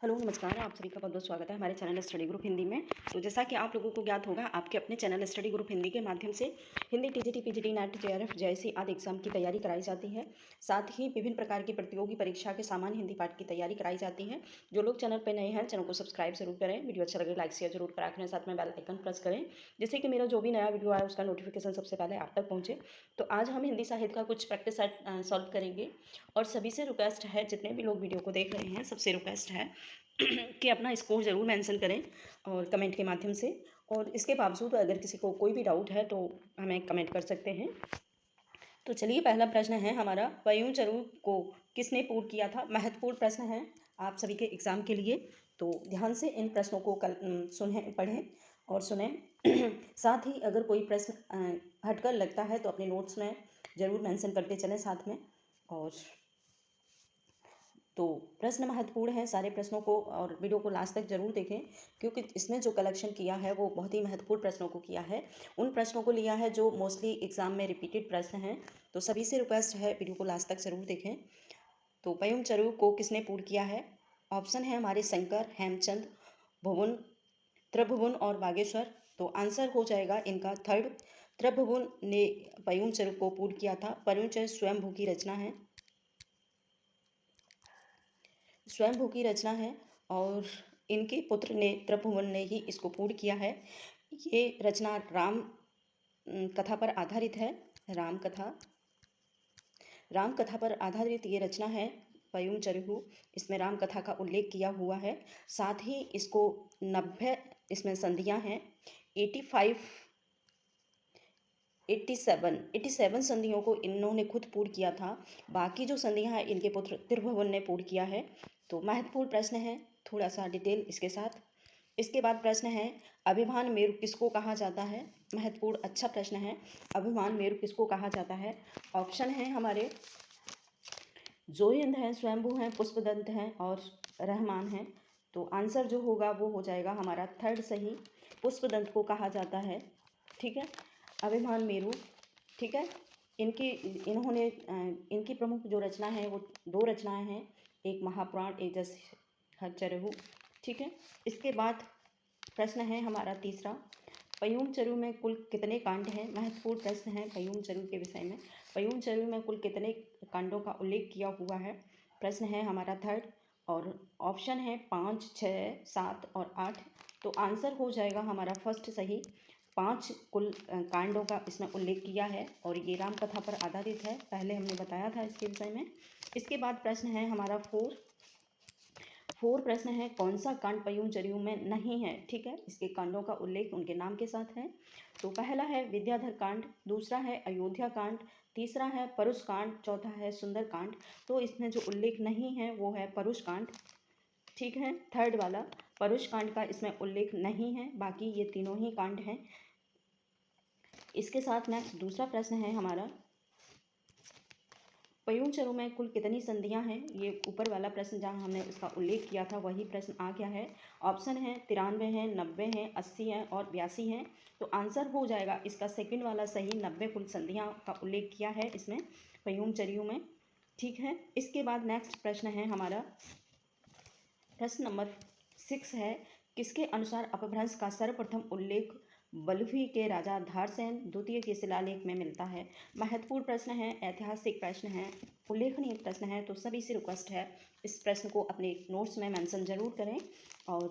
Hello नमस्कार, आप सभी का बहुत बहुत स्वागत है हमारे चैनल स्टडी ग्रुप हिंदी में। तो जैसा कि आप लोगों को ज्ञात होगा, आपके अपने चैनल स्टडी ग्रुप हिंदी के माध्यम से Hindi TGT PGT net JRF जैसी आदि एग्जाम की तैयारी कराई जाती है। साथ ही विभिन्न प्रकार की प्रतियोगी परीक्षा के सामान्य हिंदी पाठ की तैयारी कराई जाती है। जो लोग चैनल पर नए हैं, चैनल को सब्सक्राइब जरूर करें, वीडियो अच्छा लगे लाइक शेयर जरूर करा करें, साथ में बेल आइकन प्रेस करें जिससे कि मेरा जो भी नया वीडियो आए उसका नोटिफिकेशन सबसे पहले आप तक पहुँचे। तो आज हम हिंदी साहित्य का कुछ प्रैक्टिस सेट सॉल्व करेंगे और सभी से रिक्वेस्ट है, जितने भी लोग वीडियो को देख रहे हैं सबसे रिक्वेस्ट है कि अपना स्कोर ज़रूर मेंशन करें और कमेंट के माध्यम से। और इसके बावजूद अगर किसी को कोई भी डाउट है तो हमें कमेंट कर सकते हैं। तो चलिए, पहला प्रश्न है हमारा, पयूं चरू को किसने पूर्ण किया था। महत्वपूर्ण प्रश्न है आप सभी के एग्ज़ाम के लिए, तो ध्यान से इन प्रश्नों को सुनें, पढ़ें और सुनें। साथ ही अगर कोई प्रश्न हटकर लगता है तो अपने नोट्स में ज़रूर मेंशन करते चलें साथ में। और तो प्रश्न महत्वपूर्ण है, सारे प्रश्नों को और वीडियो को लास्ट तक जरूर देखें, क्योंकि इसमें जो कलेक्शन किया है वो बहुत ही महत्वपूर्ण प्रश्नों को किया है। उन प्रश्नों को लिया है जो मोस्टली एग्जाम में रिपीटेड प्रश्न हैं। तो सभी से रिक्वेस्ट है वीडियो को लास्ट तक जरूर देखें। तो पयुम चरू को किसने पूर्ण किया है। ऑप्शन है हमारे शंकर, हेमचंद, भुवन, त्रिभुवन और बागेश्वर। तो आंसर हो जाएगा इनका थर्ड, त्रिभुवन ने पयुम चरू को पूर्ण किया था। पयुम चरू स्वयंभू की रचना है, स्वयंभू की रचना है और इनके पुत्र ने त्रिभुवन ने ही इसको पूर्ण किया है। ये रचना राम कथा पर आधारित है। राम कथा पर आधारित ये रचना है पयुम चरू। इसमें राम कथा का उल्लेख किया हुआ है। साथ ही इसको 90 इसमें संधियां हैं। 87 संधियों को इन्होंने खुद पूर्ण किया था। बाकी जो संधियां हैं इनके पुत्र त्रिभुवन ने पूर्ण किया है। तो महत्वपूर्ण प्रश्न है, थोड़ा सा डिटेल इसके साथ। इसके बाद प्रश्न है, अभिमान मेरु किसको कहा जाता है। महत्वपूर्ण अच्छा प्रश्न है, अभिमान मेरु किसको कहा जाता है। ऑप्शन है हमारे जोयंद हैं, स्वयंभू हैं, पुष्पदंत हैं और रहमान हैं। तो आंसर जो होगा वो हो जाएगा हमारा थर्ड सही, पुष्पदंत को कहा जाता है। ठीक है, अभिमान मेरु। ठीक है, इन्होंने इनकी प्रमुख जो रचना है वो दो रचनाएं हैं, एक महापुराण, एक जसहचर्यु। ठीक है, इसके बाद प्रश्न है हमारा तीसरा, पयुम चरू में कुल कितने कांड हैं। महत्वपूर्ण प्रश्न है पयुम चरू के विषय में। पयुम चरू में कुल कितने कांडों का उल्लेख किया हुआ है। प्रश्न है हमारा थर्ड और ऑप्शन है 5, 6, 7 और 8। तो आंसर हो जाएगा हमारा फर्स्ट सही, 5 कुल कांडों का इसमें उल्लेख किया है और ये राम कथा पर आधारित है। पहले हमने बताया था इसके विषय में। इसके बाद प्रश्न है हमारा फोर प्रश्न है, कौन सा कांड पयुम चरू में नहीं है। ठीक है, इसके कांडों का उल्लेख उनके नाम के साथ है। तो पहला है विद्याधर कांड, दूसरा है अयोध्या कांड, तीसरा है परुष कांड, चौथा है सुंदर कांड। तो इसमें जो उल्लेख नहीं है वो है परुष कांड। ठीक है, थर्ड वाला परुष कांड का इसमें उल्लेख नहीं है, बाकी ये तीनों ही कांड हैं। इसके साथ नेक्स्ट दूसरा प्रश्न है हमारा, पयुम चरू में कुल कितनी संधियां हैं। ये ऊपर वाला प्रश्न जहां हमने इसका उल्लेख किया था वही प्रश्न आ गया है। ऑप्शन है 93 हैं, 90 हैं, 80 हैं और 82 हैं। तो आंसर हो जाएगा इसका सेकंड वाला सही, 90 कुल संधियां का उल्लेख किया है इसमें पयुम चरू में। ठीक है, इसके बाद नेक्स्ट प्रश्न है हमारा, प्रश्न नंबर 6 है, किसके अनुसार अपभ्रंश का सर्वप्रथम उल्लेख बल्लभी के राजा धारसेन द्वितीय के शिलालेख में मिलता है। महत्वपूर्ण प्रश्न है, ऐतिहासिक प्रश्न है, उल्लेखनीय प्रश्न है। तो सभी से रिक्वेस्ट है इस प्रश्न को अपने नोट्स में मेंशन जरूर करें। और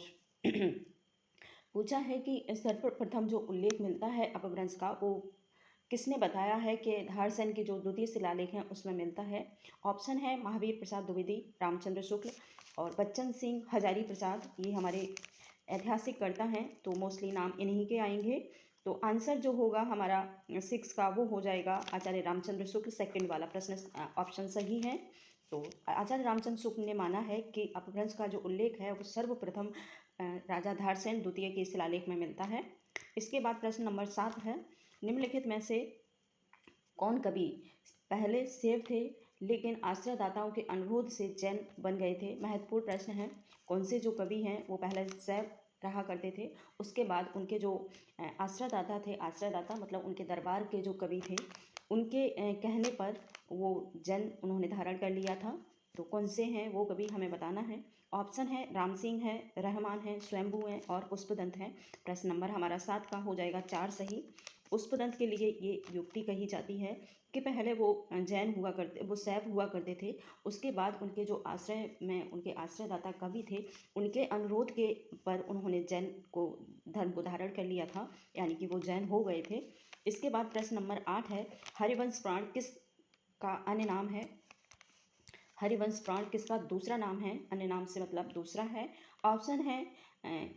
पूछा है कि सर्वप्रथम जो उल्लेख मिलता है अपभ्रंश का वो किसने बताया है कि धारसेन के जो द्वितीय शिलालेख हैं उसमें मिलता है। ऑप्शन है महावीर प्रसाद द्विवेदी, रामचंद्र शुक्ल और बच्चन सिंह हजारी प्रसाद। ये हमारे ऐतिहासिक कर्ता हैं, तो मोस्टली नाम इन्हीं के आएंगे। तो आंसर जो होगा हमारा 6 का वो हो जाएगा आचार्य रामचंद्र शुक्ल। सेकंड वाला प्रश्न ऑप्शन सही है। तो आचार्य रामचंद्र शुक्ल ने माना है कि अपभ्रंश का जो उल्लेख है वो सर्वप्रथम राजा धारसेन द्वितीय के शिलालेख में मिलता है। इसके बाद प्रश्न नंबर 7 है, निम्नलिखित में से कौन कवि पहले शैव थे लेकिन आश्रयदाताओं के अनुरोध से जैन बन गए थे। महत्वपूर्ण प्रश्न है, कौन से जो कवि हैं वो पहले शैव रहा करते थे, उसके बाद उनके जो आश्रयदाता थे, आश्रयदाता मतलब उनके दरबार के जो कवि थे, उनके कहने पर वो जैन उन्होंने धारण कर लिया था। तो कौन से हैं वो कभी हमें बताना है। ऑप्शन है राम सिंह है, रहमान है, स्वयंभू है और पुष्पदंत है। प्रश्न नंबर हमारा 7 का हो जाएगा 4 सही। पुष्पदंत के लिए ये युक्ति कही जाती है कि पहले वो जैन हुआ करते, वो शैव हुआ करते थे। उसके बाद उनके जो आश्रय में उनके आश्रयदाता कवि थे, उनके अनुरोध के पर उन्होंने जैन को धर्म को धारण कर लिया था, यानी कि वो जैन हो गए थे। इसके बाद प्रश्न नंबर 8 है, हरिवंश प्राण किस का अन्य नाम है। हरिवंश प्राण किसका दूसरा नाम है, अन्य नाम से मतलब दूसरा है। ऑप्शन है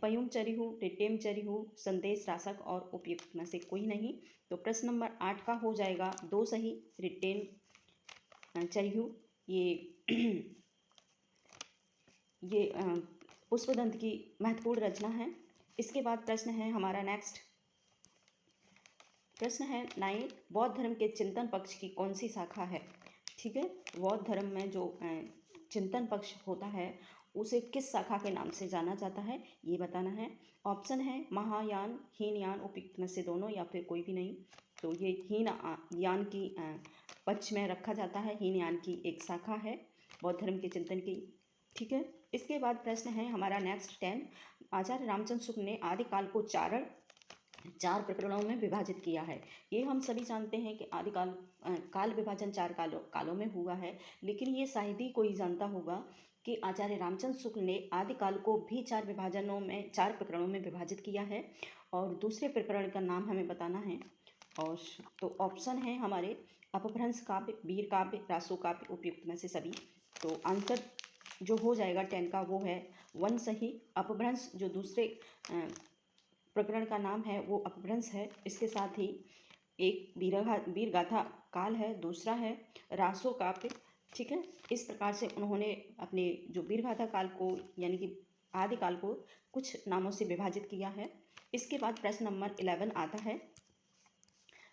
पयुम चरिहु, रिटेम चरिहु, संदेश राशक और उपयुक्त में से कोई नहीं। तो प्रश्न नंबर 8 का हो जाएगा 2 सही, रिटेम चरिहु। ये ये पुष्पदंत की महत्वपूर्ण रचना है। इसके बाद प्रश्न है हमारा नेक्स्ट प्रश्न है 9, बौद्ध धर्म के चिंतन पक्ष की कौन सी शाखा है। ठीक है, बौद्ध धर्म में जो चिंतन पक्ष होता है उसे किस शाखा के नाम से जाना जाता है, ये बताना है। ऑप्शन है महायान, हीनयान, उपयुक्त में से दोनों या फिर कोई भी नहीं। तो ये हीनयान की पक्ष में रखा जाता है। हीनयान की एक शाखा है बौद्ध धर्म के चिंतन की। ठीक है, इसके बाद प्रश्न है हमारा नेक्स्ट 10, आचार्य रामचंद्र शुक्ल ने आदिकाल को चार प्रकरणों में विभाजित किया है। ये हम सभी जानते हैं कि आदिकाल काल विभाजन 4 कालों में हुआ है, लेकिन ये शायद ही कोई जानता होगा कि आचार्य रामचंद्र शुक्ल ने आदिकाल को भी 4 प्रकरणों में विभाजित किया है। और दूसरे प्रकरण का नाम हमें बताना है। और तो ऑप्शन है हमारे अपभ्रंश काव्य, वीर काव्य, रासो काव्य, उपयुक्त में से सभी। तो आंसर जो हो जाएगा 10 का वो है 1 सही। अपभ्रंश जो दूसरे प्रकरण का नाम है वो अपभ्रंश है। इसके साथ ही एक वीर गाथा काल है, दूसरा है रासो काव्य। ठीक है, इस प्रकार से उन्होंने अपने जो वीर गाथा काल को यानी कि आदिकाल को कुछ नामों से विभाजित किया है। इसके बाद प्रश्न नंबर 11 आता है।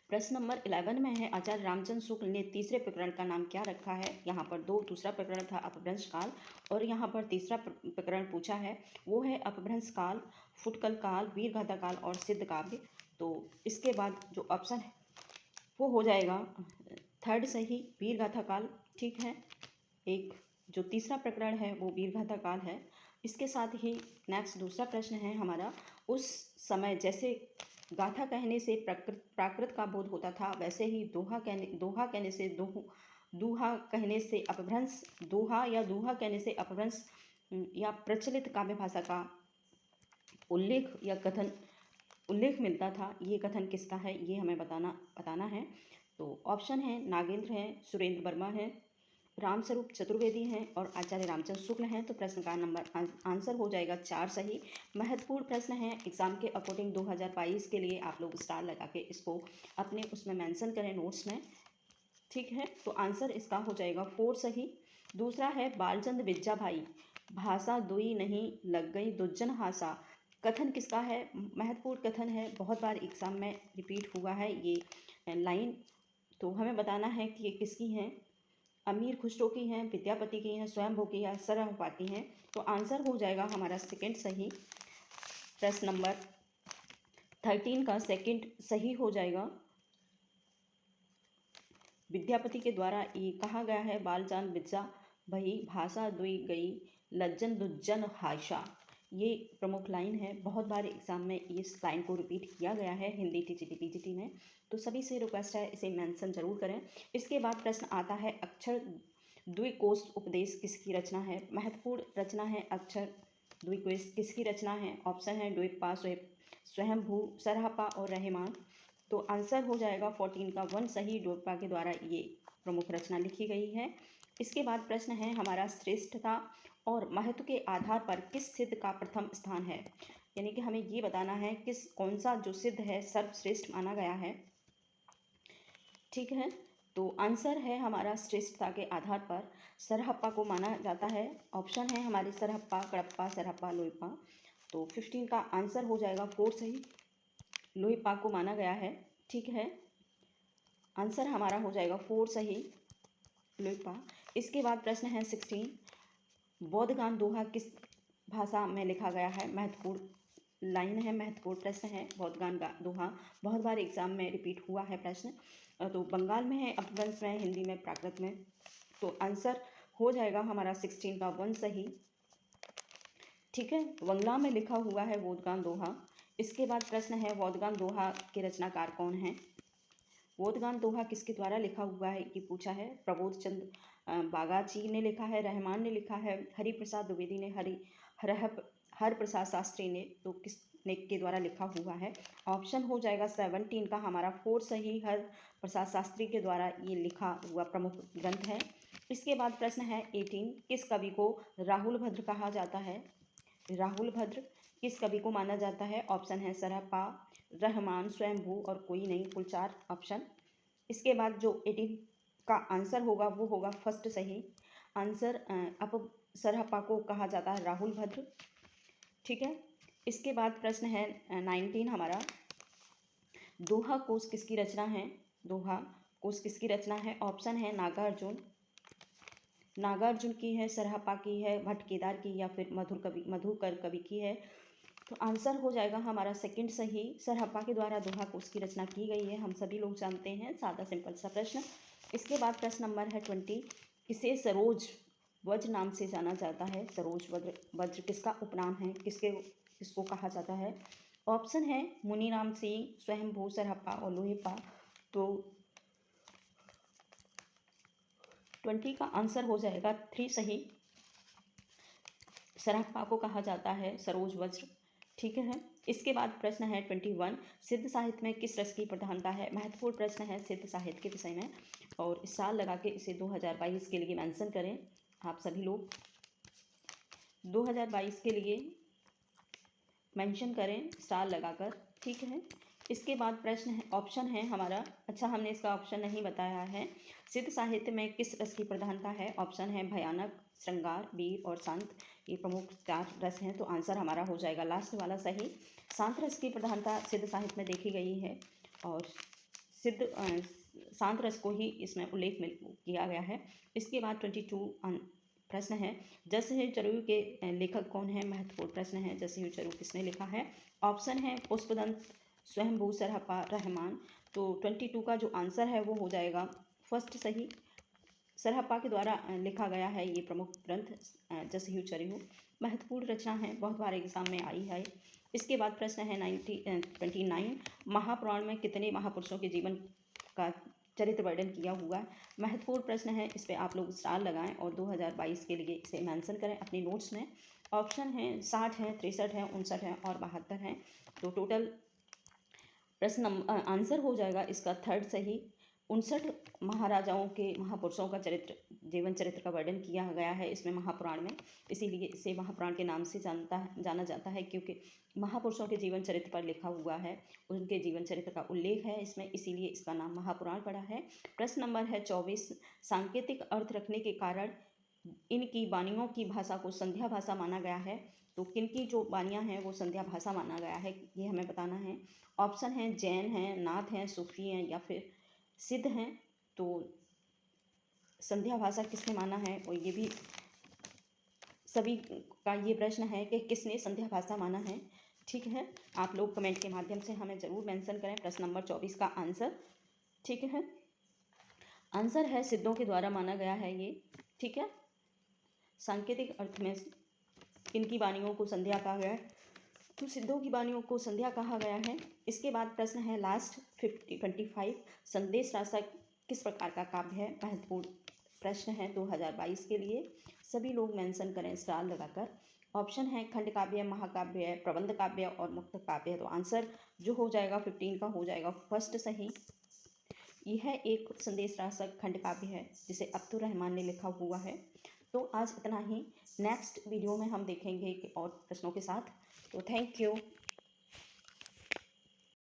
प्रश्न नंबर 11 में है, आचार्य रामचंद्र शुक्ल ने तीसरे प्रकरण का नाम क्या रखा है। यहाँ पर दूसरा प्रकरण था अपभ्रंश काल और यहाँ पर तीसरा प्रकरण पूछा है, वो है अपभ्रंश काल, फुटकल काल, वीर गाथा काल और सिद्ध काव्य। तो इसके बाद जो ऑप्शन है वो हो जाएगा 3rd सही, वीर गाथा काल। ठीक है, एक जो तीसरा प्रकरण है वो वीर गाथा काल है। इसके साथ ही नेक्स्ट दूसरा प्रश्न है हमारा, उस समय जैसे गाथा कहने से प्राकृत का बोध होता था, वैसे ही दोहा कहने से अपभ्रंश, दोहा कहने से अपभ्रंश या प्रचलित काव्य भाषा का उल्लेख मिलता था। ये कथन किसका है, ये हमें बताना है। तो ऑप्शन है नागेंद्र है, सुरेंद्र वर्मा है, रामस्वरूप चतुर्वेदी हैं और आचार्य रामचंद्र शुक्ल हैं। तो प्रश्न का आंसर हो जाएगा 4 सही। महत्वपूर्ण प्रश्न है, एग्जाम के अकॉर्डिंग 2022 के लिए आप लोग स्टार लगा के इसको अपने उसमें मेंशन करें नोट्स में। ठीक है, तो आंसर इसका हो जाएगा 4 सही। दूसरा है बालचंद विज्जा भाई, भाषा दुई नहीं लग गई दुज्जन हासा, कथन किसका है। महत्वपूर्ण कथन है, बहुत बार एग्जाम में रिपीट हुआ है ये लाइन। तो हमें बताना है कि ये किसकी है। अमीर खुसरो की हैं, विद्यापति की हैं, स्वयंभू की हैं, सरहपा की हैं। तो आंसर हो जाएगा हमारा 2nd सही। प्रश्न नंबर 13 का 2nd सही हो जाएगा। विद्यापति के द्वारा ये कहा गया है, बालचांद बिज्जा भई भाषा दुई गई लज्जन दुज्जन हाशा। ये प्रमुख लाइन है, बहुत बार एग्जाम में इस लाइन को रिपीट किया गया है हिंदी टीजीटी पीजीटी में। तो सभी से रिक्वेस्ट है इसे मेंशन जरूर करें। इसके बाद प्रश्न आता है, अक्षर द्विकोश उपदेश किसकी रचना है। महत्वपूर्ण रचना है अक्षर द्विकोश, किसकी रचना है। ऑप्शन है द्वीपा, स्वयंभू, सरहपा और रहमान। तो आंसर हो जाएगा 14 का 1 सही, द्वीपा के द्वारा ये प्रमुख रचना लिखी गई है। इसके बाद प्रश्न है हमारा, श्रेष्ठता और महत्व के आधार पर किस सिद्ध का प्रथम स्थान है। यानी कि हमें ये बताना है कौन सा जो सिद्ध है सर्वश्रेष्ठ माना गया है। ठीक है, तो आंसर है हमारा श्रेष्ठता के आधार पर सरहप्पा को माना जाता है। ऑप्शन है हमारे सरहप्पा, कडप्पा, सरहप्पा, लोईपा। तो 15 का आंसर हो जाएगा 4 सही, लोईपा को माना गया है। ठीक है, आंसर हमारा हो जाएगा 4 सही, लोईपा। इसके बाद प्रश्न है 16, बौद्धगान दोहा किस भाषा में लिखा गया है। महत्वपूर्ण लाइन है, महत्वपूर्ण प्रश्न है। बौद्धगान दोहा बहुत बार एग्जाम में रिपीट हुआ है प्रश्न। तो बंगाल में है, अपभ्रंश में, हिंदी में, प्राकृत में। तो आंसर हो जाएगा हमारा 16 का 1 सही। ठीक है, वंगला में लिखा हुआ है वोदगान दोहा। इसके बाद प्रश्न है वोदगान दोहा के रचनाकार कौन हैं। वोदगान दोहा किसके द्वारा लिखा हुआ है ये पूछा है। प्रबोध चंद बागाची ने लिखा है, रहमान ने लिखा है, हरिप्रसाद द्विवेदी ने, हर प्रसाद शास्त्री ने, तो किसने के द्वारा लिखा हुआ है। ऑप्शन हो जाएगा 17 का हमारा 4 सही, हर प्रसाद शास्त्री के द्वारा ये लिखा हुआ प्रमुख ग्रंथ है। इसके बाद प्रश्न है 18, किस कवि को राहुल भद्र कहा जाता है। राहुल भद्र किस कवि को माना जाता है। ऑप्शन है सरहप्पा, रहमान, स्वयंभू और कोई नहीं, कुल 4 ऑप्शन। इसके बाद जो 18 का आंसर होगा वो होगा फर्स्ट सही आंसर। अब सरहप्पा को कहा जाता है राहुल भद्र। ठीक है, इसके बाद प्रश्न है 19 हमारा, दोहा कोश किसकी रचना है। दोहा कोश किसकी रचना है। ऑप्शन है नागार्जुन, नागार्जुन की है, सरहप्पा की है, भट्ट केदार की, या फिर मधुकर कवि की है। तो आंसर हो जाएगा हमारा सेकंड सही, सरहप्पा के द्वारा दोहा कोश की रचना की गई है, हम सभी लोग जानते हैं, सादा सिंपल सा प्रश्न। इसके बाद प्रश्न नंबर है 20, किसे सरोज वज्र नाम से जाना जाता है। सरोज वज्र किसका उपनाम है, किसको कहा जाता है। ऑप्शन है मुनीराम सिंह, स्वयंभू, सरहप्पा और लोहेपा। तो 20 का आंसर हो जाएगा 3 सही, सरहप्पा को कहा जाता है सरोज वज्र। ठीक है, इसके बाद प्रश्न है 21, सिद्ध साहित्य में किस रस की प्रधानता है। महत्वपूर्ण प्रश्न है सिद्ध साहित्य के विषय में, और साल लगा के इसे 2022 के लिए मेंशन करें आप सभी लोग, 2022 के लिए मेंशन करें स्टार लगाकर। ठीक है, इसके बाद प्रश्न है, ऑप्शन है हमारा, अच्छा हमने इसका ऑप्शन नहीं बताया है, सिद्ध साहित्य में किस रस की प्रधानता है। ऑप्शन है भयानक, श्रृंगार, वीर और शांत, ये प्रमुख 4 रस हैं। तो आंसर हमारा हो जाएगा लास्ट वाला सही, शांत रस की प्रधानता सिद्ध साहित्य में देखी गई है, और शांत रस को ही इसमें उल्लेख किया गया है। इसके बाद 22 प्रश्न है, जसहिर चरयू के लेखक कौन है। महत्वपूर्ण प्रश्न है, जसहिर चरयू किसने लिखा है। ऑप्शन है पुष्पदंत, स्वयंभू, सरहप्पा, रहमान। तो 22 का जो आंसर है वो हो जाएगा फर्स्ट सही, सरहप्पा के द्वारा लिखा गया है ये प्रमुख ग्रंथ जसहिर चरयू। महत्वपूर्ण रचना है, बहुत बार एग्जाम में आई है। इसके बाद प्रश्न है 29, महापुराण में कितने महापुरुषों के जीवन का चरित्र वर्णन किया हुआ है। महत्वपूर्ण प्रश्न है, इस पर आप लोग स्टार लगाएं और 2022 के लिए इसे मेंशन करें अपनी नोट्स में। ऑप्शन है 60 है, 63 है, 59 है और 72 है। तो टोटल प्रश्न आंसर हो जाएगा इसका थर्ड सही, 59 महाराजाओं के महापुरुषों का जीवन चरित्र का वर्णन किया गया है इसमें महापुराण में, इसीलिए इसे महापुराण के नाम से जाना जाता है, क्योंकि महापुरुषों के जीवन चरित्र पर लिखा हुआ है, उनके जीवन चरित्र का उल्लेख है इसमें, इसीलिए इसका नाम महापुराण पड़ा है। प्रश्न नंबर है 24, सांकेतिक अर्थ रखने के कारण इनकी वाणियों की भाषा को संध्या भाषा माना गया है। तो किनकी जो वाणियाँ हैं वो संध्या भाषा माना गया है, ये हमें बताना है। ऑप्शन है जैन हैं, नाथ हैं, सूफी हैं या फिर सिद्ध हैं। तो संध्या भाषा किसने माना है, और ये भी सभी का ये प्रश्न है कि किसने संध्या भाषा माना है। ठीक है, आप लोग कमेंट के माध्यम से हमें ज़रूर मेंशन करें प्रश्न नंबर 24 का आंसर। ठीक है, आंसर है सिद्धों के द्वारा माना गया है ये। ठीक है, सांकेतिक अर्थ में किनकी वाणियों को संध्या कहा गया है, तो सिद्धों की वाणियों को संध्या कहा गया है। इसके बाद प्रश्न है लास्ट 25, संदेश राशक किस प्रकार का काव्य है। महत्वपूर्ण प्रश्न है 2022 के लिए, सभी लोग मेंशन करें स्टार लगाकर। ऑप्शन है खंड काव्य, महाकाव्य, प्रबंध काव्य और मुक्त काव्य। तो आंसर जो हो जाएगा 15 का हो जाएगा फर्स्ट सही, यह एक संदेश राशक खंड काव्य है जिसे अब्दुल रहमान ने लिखा हुआ है। तो आज इतना ही, नेक्स्ट वीडियो में हम देखेंगे और प्रश्नों के साथ। तो थैंक यू।